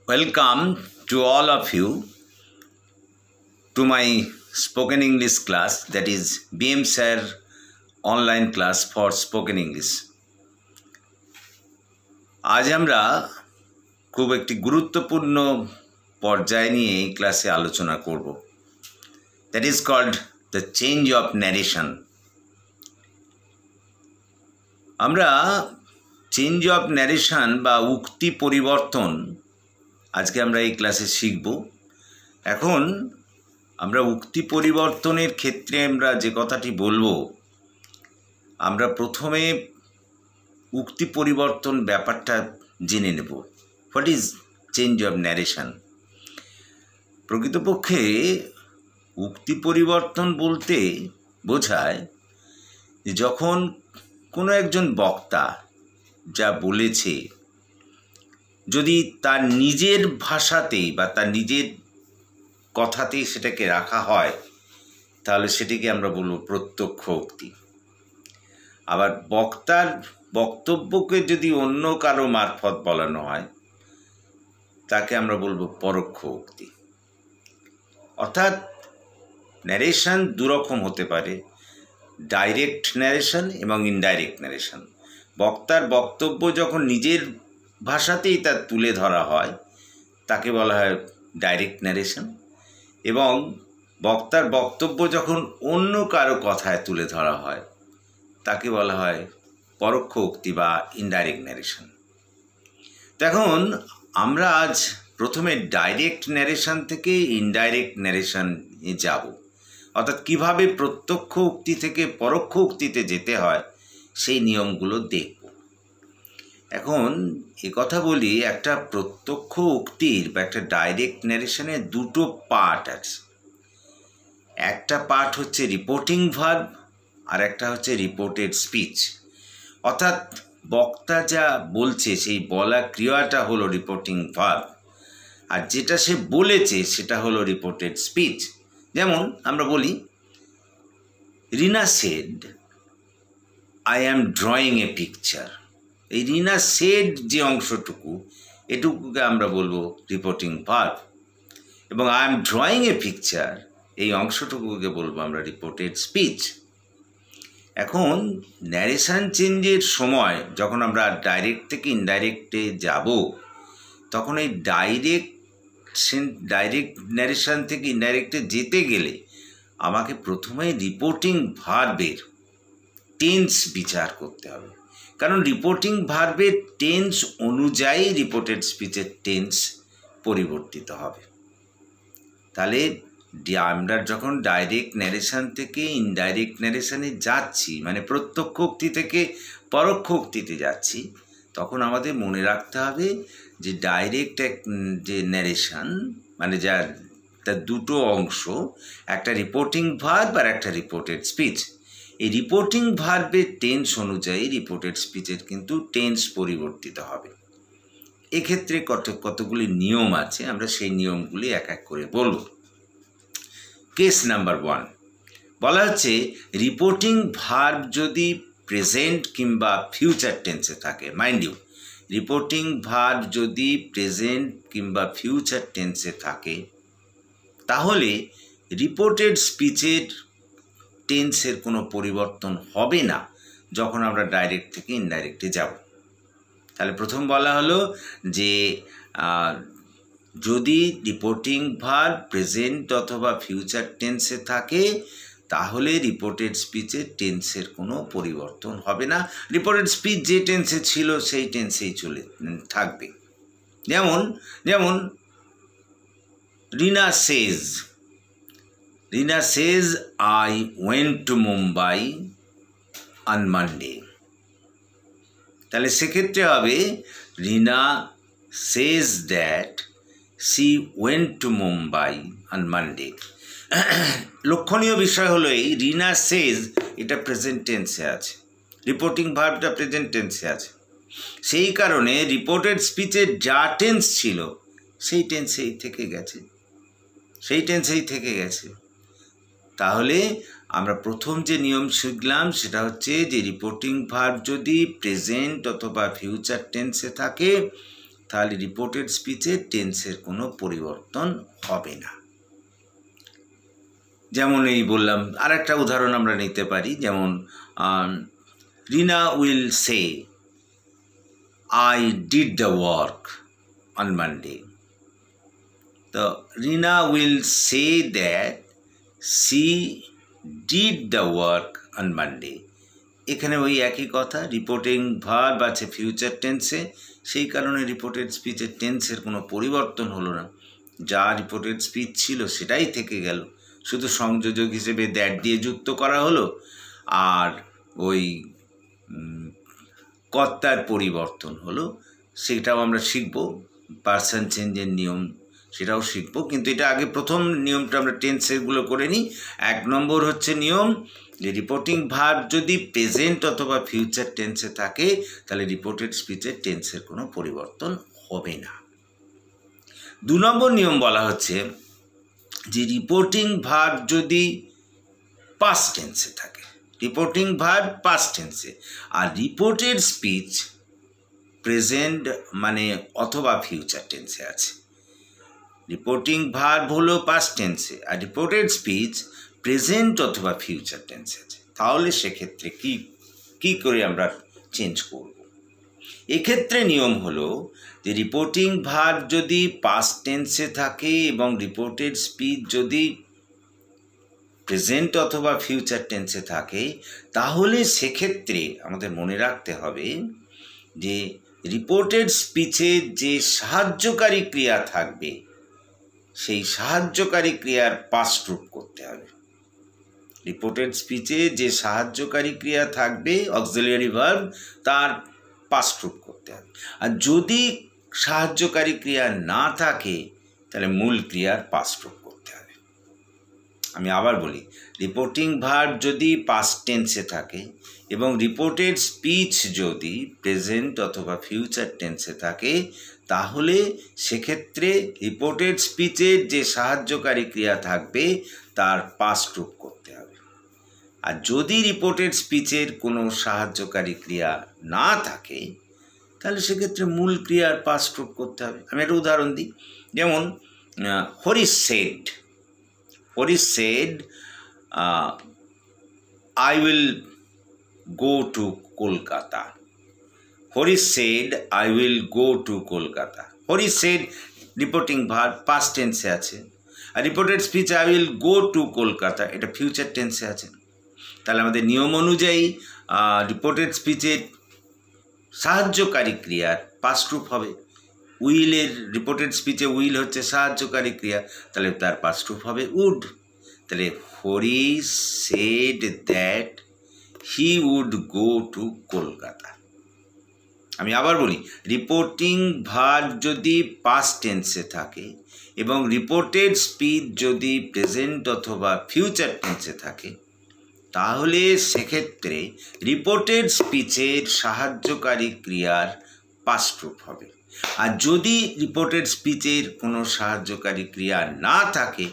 Welcome to all of you to my spoken English class, that is BM Sir online class for spoken English. आज আমরা খুব একটি গুরুত্বপূর্ণ পর্যায় নিয়ে এই ক্লাসে আলোচনা করব। That is called the change of narration. আমরা চেঞ্জ অফ ন্যারেশন বা উক্তি পরিবর্তন আজকে আমরা এই ক্লাসে শিখব। এখন আমরা উক্তি পরিবর্তনের ক্ষেত্রে আমরা যে কথাটি বলবো, আমরা প্রথমে উক্তি পরিবর্তন ব্যাপারটা জেনে নেব। What is change of narration? প্রকৃতপক্ষে উক্তি পরিবর্তন বলতে বোঝায় যে যখন কোনো একজন বক্তা যা বলেছে যদি তার নিজের ভাষাতেই বা তার নিজের কথাতেই সেটাকে রাখা হয়, তাহলে সেটিকে আমরা বলবো প্রত্যক্ষ উক্তি। আবার বক্তার বক্তব্যকে যদি অন্য কারো মারফত বলানো হয়, তাকে আমরা বলবো পরোক্ষ উক্তি। অর্থাৎ ন্যারেশন দুরকম হতে পারে, ডাইরেক্ট ন্যারেশন এবং ইনডাইরেক্ট ন্যারেশন। বক্তার বক্তব্য যখন নিজের ভাষাতেই তা তুলে ধরা হয়, তাকে বলা হয় ডাইরেক্ট ন্যারেশন, এবং বক্তার বক্তব্য যখন অন্য কারো কথায় তুলে ধরা হয়, তাকে বলা হয় পরোক্ষ উক্তি বা ইনডাইরেক্ট ন্যারেশন। এখন আমরা আজ প্রথমে ডাইরেক্ট ন্যারেশন থেকে ইনডাইরেক্ট ন্যারেশনে যাব, অর্থাৎ কিভাবে প্রত্যক্ষ উক্তি থেকে পরোক্ষ উক্তিতে যেতে হয় সেই নিয়মগুলো দেখব। এখন কথা বলি, একটা প্রত্যক্ষ উক্তির বা একটা ডাইরেক্ট ন্যারেশনের দুটো পার্ট আছে। একটা পার্ট হচ্ছে রিপোর্টিং ভার্ব, আর একটা হচ্ছে রিপোর্টেড স্পিচ। অর্থাৎ বক্তা যা বলছে সেই বলা ক্রিয়াটা হলো রিপোর্টিং ভার্ব, আর যেটা সে বলেছে সেটা হলো রিপোর্টেড স্পিচ। যেমন আমরা বলি, Rina said I am drawing a picture. এই রিনা সেড যে অংশটুকু, এটুকুকে আমরা বলবো রিপোর্টিং ভার্ব, এবং I am drawing a picture এই অংশটুকুকে বলবো আমরা রিপোর্টেড স্পিচ। এখন ন্যারেশন চেঞ্জের সময় যখন আমরা ডাইরেক্ট থেকে ইনডাইরেক্টে যাব, তখন এই ডাইরেক্ট ন্যারেশন থেকে ইনডাইরেক্টে যেতে গেলে আমাকে প্রথমে রিপোর্টিং ভার্বের টেন্স বিচার করতে হবে, কারণ রিপোর্টিং ভার্বের টেন্স অনুযায়ী রিপোর্টেড স্পিচের টেন্স পরিবর্তিত হবে। তাহলে আমরা যখন ডাইরেক্ট ন্যারেশন থেকে ইনডাইরেক্ট ন্যারেশনে যাচ্ছি, মানে প্রত্যক্ষ উক্তি থেকে পরোক্ষ উক্তিতে যাচ্ছি, তখন আমাদের মনে রাখতে হবে যে ডাইরেক্ট যে ন্যারেশন মানে তার দুটো অংশ, একটা রিপোর্টিং ভার্ব আর একটা রিপোর্টেড স্পিচ। এই রিপোর্টিং ভার্বের টেন্স অনুযায়ী রিপোর্টেড স্পিচের কিন্তু টেন্স পরিবর্তিত হবে। এক্ষেত্রে কতগুলি নিয়ম আছে, আমরা সেই নিয়মগুলি এক এক করে বলব। কেস নাম্বার 1 বলা হচ্ছে, রিপোর্টিং ভার্ব যদি প্রেজেন্ট কিংবা ফিউচার টেন্সে থাকে। মাইন্ড ইউ, রিপোর্টিং ভার্ব যদি প্রেজেন্ট কিংবা ফিউচার টেন্সে থাকে, তাহলে রিপোর্টেড স্পিচের টেন্সের কোনো পরিবর্তন হবে না যখন আমরা ডাইরেক্ট থেকে ইনডাইরেক্টে যাব। তাহলে প্রথম বলা হলো যে যদি রিপোর্টিং ভার্ব প্রেজেন্ট অথবা ফিউচার টেন্সে থাকে, তাহলে রিপোর্টেড স্পিচের টেন্সের কোনো পরিবর্তন হবে না। রিপোর্টেড স্পিচ যে টেন্সে ছিল সেই টেন্সেই চলে থাকবে। যেমন রিনা সেজ I went to Mumbai on Monday। তাহলে সেক্ষেত্রে হবে Rina says that she went to Mumbai on Monday। লক্ষণীয় বিষয় হলো এই রিনা সেজ এটা প্রেজেন্ট টেন্সে আছে, রিপোর্টিং ভার্বটা প্রেজেন্ট টেন্সে আছে। সেই কারণে রিপোর্টেড স্পিচের যা টেন্স ছিল সেই টেন্সেই থেকে গেছে। তাহলে আমরা প্রথম যে নিয়ম শিখলাম সেটা হচ্ছে যে রিপোর্টিং ভার্ব যদি প্রেজেন্ট অথবা ফিউচার টেন্সে থাকে, তাহলে রিপোর্টেড স্পিচের টেন্সের কোনো পরিবর্তন হবে না। যেমন এই বললাম, আর একটা উদাহরণ আমরা নিতে পারি, যেমন Rina will say I did the work on Monday. তো Rina will say that she did the work on Monday. এখানে ওই একই কথা, রিপোর্টিং ভার্ব আছে ফিউচার টেন্সে, সেই কারণে রিপোর্টেড স্পিচের টেন্সের কোনো পরিবর্তন হলো না। যা রিপোর্টেড স্পিচ ছিল সেটাই থেকে গেল, শুধু সংযোজক হিসেবে দ্যাট দিয়ে যুক্ত করা হলো, আর ওই কর্তার পরিবর্তন হলো। সেটাও আমরা শিখব, পার্সন চেঞ্জের নিয়ম সেটাও শিখব, কিন্তু এটা আগে প্রথম নিয়মটা আমরা টেন্সেরগুলো করে নিই। 1 নম্বর হচ্ছে নিয়ম যে রিপোর্টিং ভার্ব যদি প্রেজেন্ট অথবা ফিউচার টেন্সে থাকে তাহলে রিপোর্টেড স্পিচের টেন্সের কোনো পরিবর্তন হবে না। 2 নম্বর নিয়ম বলা হচ্ছে যে রিপোর্টিং ভার্ব যদি পাস্ট টেন্সে থাকে, রিপোর্টিং ভার্ব পাস্ট টেন্সে, আর রিপোর্টেড স্পিচ প্রেজেন্ট মানে অথবা ফিউচার টেন্সে আছে। রিপোর্টিং ভার্ব হলো পাস্ট টেন্সে আর রিপোর্টেড স্পিচ প্রেজেন্ট অথবা ফিউচার টেন্সে আছে, তাহলে সেক্ষেত্রে কি করে আমরা চেঞ্জ করব? এক্ষেত্রে নিয়ম হলো যে রিপোর্টিং ভার্ব যদি পাস্ট টেন্সে থাকে এবং রিপোর্টেড স্পিচ যদি প্রেজেন্ট অথবা ফিউচার টেন্সে থাকে, তাহলে সেক্ষেত্রে আমাদের মনে রাখতে হবে যে রিপোর্টেড স্পিচের যে সাহায্যকারী ক্রিয়া থাকবে সেই সাহায্যকারী ক্রিয়ার পাস্ট রূপ করতে হবে। রিপোর্টেড স্পিচে যে সাহায্যকারী ক্রিয়া থাকবে অক্সিলিয়ারি ভার্ব, তার পাস্ট রূপ করতে হবে। আর যদি সাহায্যকারী ক্রিয়া না থাকে তাহলে মূল ক্রিয়ার পাস্ট রূপ করতে হবে। আমি আবার বলি, রিপোর্টিং ভার্ব যদি পাস্ট টেন্সে থাকে এবং রিপোর্টেড স্পিচ যদি প্রেজেন্ট অথবা ফিউচার টেন্সে থাকে, তাহলে সেক্ষেত্রে রিপোর্টেড স্পিচের যে সাহায্যকারী ক্রিয়া থাকবে তার পাস্ট রূপ করতে হবে। আর যদি রিপোর্টেড স্পিচের কোনো সাহায্যকারী ক্রিয়া না থাকে তাহলে সেক্ষেত্রে মূল ক্রিয়ার পাস্ট রূপ করতে হবে। আমি একটা উদাহরণ দিই, যেমন Harish said I will go to Kolkata. Horish said I will go to Kolkata. Horish said reporting verb past টেন্সে আছে, আর reported speech I will go to Kolkata এটা ফিউচার টেন্সে আছে। তাহলে আমাদের নিয়ম অনুযায়ী রিপোর্টেড স্পিচের সাহায্যকারী ক্রিয়ার পাস্ট রূপ হবে। উইলের রিপোর্টেড স্পিচে উইল হচ্ছে সাহায্যকারী ক্রিয়া, তাহলে তার পাস্ট রূপ হবে উড। তাহলে Harish said that he would go to Kolkata. আমি আবার বলি, রিপোর্টিং ভার্ব যদি পাস্ট টেন্সে থাকে এবং রিপোর্টেড স্পিচ যদি প্রেজেন্ট অথবা ফিউচার টেন্সে থাকে, তাহলে সেক্ষেত্রে রিপোর্টেড স্পিচের সাহায্যকারী ক্রিয়ার পাস্ট রূপ হবে। আর যদি রিপোর্টেড স্পিচের কোনো সাহায্যকারী ক্রিয়া না থাকে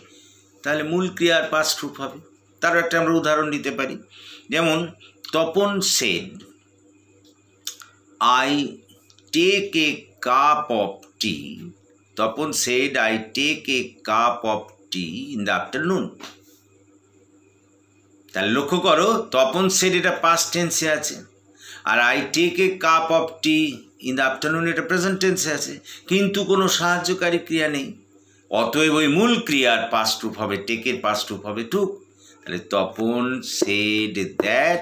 তাহলে মূল ক্রিয়ার পাস্ট রূপ হবে। তার একটা আমরা উদাহরণ দিতে পারি, যেমন Tapan said I take a cup of tea. Tapan said I take a cup of tea in the afternoon. তাহলে লক্ষ্য করো, তপন সেড এটা পাস্ট টেন্সে আছে, আর I take a cup of tea in the afternoon এটা প্রেজেন্ট টেন্সে আছে, কিন্তু কোনো সাহায্যকারী ক্রিয়া নেই। অতএব ওই মূল ক্রিয়ার পাস্ট রূপ হবে, টেকের পাস্ট রূপ হবে টুক। তাহলে Tapan shed that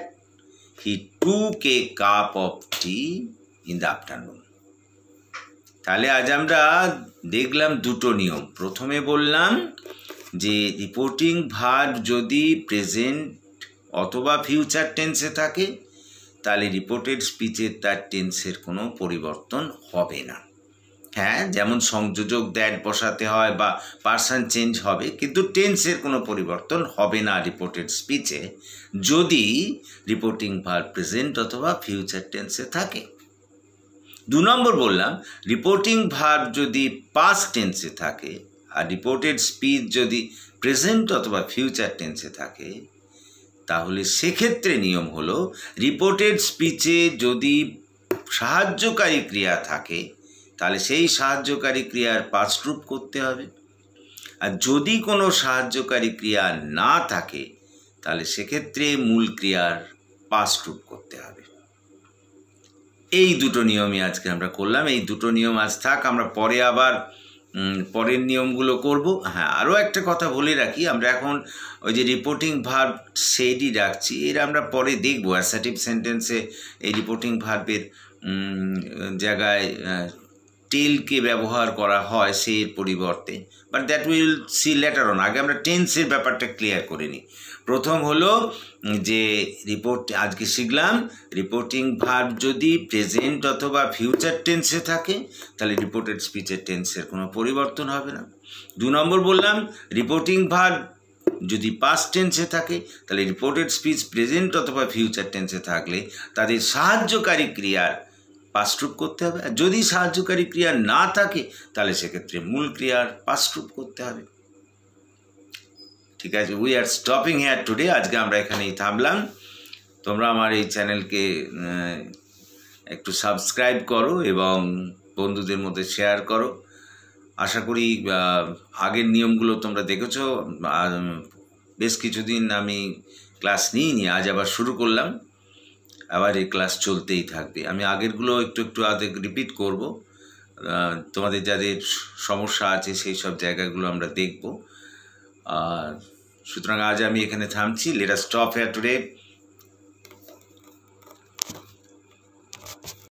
he took A cup of tea in the afternoon. তাহলে আজ আমরা দেখলাম দুটো নিয়ম। প্রথমে বললাম যে রিপোর্টিং ভার্ব যদি প্রেজেন্ট অথবা ফিউচার টেন্সে থাকে তাহলে রিপোর্টেড স্পিচের তার টেন্সের কোনো পরিবর্তন হবে না। হ্যাঁ, যেমন সংযোজক দ্যাট বসাতে হয় বা পার্সন চেঞ্জ হবে, কিন্তু টেন্সের কোনো পরিবর্তন হবে না রিপোর্টেড স্পিচে যদি রিপোর্টিং ভার্ব প্রেজেন্ট অথবা ফিউচার টেন্সে থাকে। 2 নম্বর বললাম, রিপোর্টিং ভার্ব যদি পাস্ট টেন্সে থাকে আর রিপোর্টেড স্পিচ যদি প্রেজেন্ট অথবা ফিউচার টেন্সে থাকে, তাহলে সেক্ষেত্রে নিয়ম হলো রিপোর্টেড স্পিচে যদি সাহায্যকারী ক্রিয়া থাকে তাহলে সেই সাহায্যকারী ক্রিয়ার পাস্ট রূপ করতে হবে। আর যদি কোনো সাহায্যকারী ক্রিয়া না থাকে তাহলে সেক্ষেত্রে মূল ক্রিয়ার পাস্ট রূপ করতে হবে। এই দুটো নিয়মই আজকে আমরা করলাম। এই দুটো নিয়ম আজ থাক, আমরা পরে আবার পরের নিয়মগুলো করব। হ্যাঁ, আরও একটা কথা বলে রাখি, আমরা এখন ওই যে রিপোর্টিং ভার্ব সেইডই রাখছি, এর আমরা পরে দেখব অ্যাসার্টিভ সেন্টেন্সে এই রিপোর্টিং ভার্বের জায়গায় টেলকে ব্যবহার করা হয় সেই পরিবর্তে, but that will see later on. আগে আমরা টেন্সের ব্যাপারটা ক্লিয়ার করে নিই। প্রথম হলো যে আজকে শিখলাম রিপোর্টিং ভার্ব যদি প্রেজেন্ট অথবা ফিউচার টেন্সে থাকে তাহলে রিপোর্টেড স্পিচের টেন্সের কোনো পরিবর্তন হবে না। 2 নম্বর বললাম রিপোর্টিং ভার্ব যদি পাস্ট টেন্সে থাকে তাহলে রিপোর্টেড স্পিচ প্রেজেন্ট অথবা ফিউচার টেন্সে থাকলে তাদের সাহায্যকারী ক্রিয়ার পাস্ট রূপ করতে হবে। আর যদি সাহায্যকারী ক্রিয়া না থাকে তাহলে সেক্ষেত্রে মূল ক্রিয়ার পাস্ট রূপ করতে হবে। ঠিক আছে, we are stopping hair today. আজকে আমরা এখানেই থামলাম। তোমরা আমার এই চ্যানেলকে একটু সাবস্ক্রাইব করো এবং বন্ধুদের মধ্যে শেয়ার করো। আশা করি আগের নিয়মগুলো তোমরা দেখেছো। বেশ কিছুদিন আমি ক্লাস নিইনি, আজ আবার শুরু করলাম। আবার এই ক্লাস চলতেই থাকবে। আমি আগেরগুলো একটু আগে রিপিট করব। তোমাদের যাদের সমস্যা আছে সেই সব জায়গাগুলো আমরা দেখব। আর সুতরাং আজ আমি এখানে থামছি। Let us stop here today.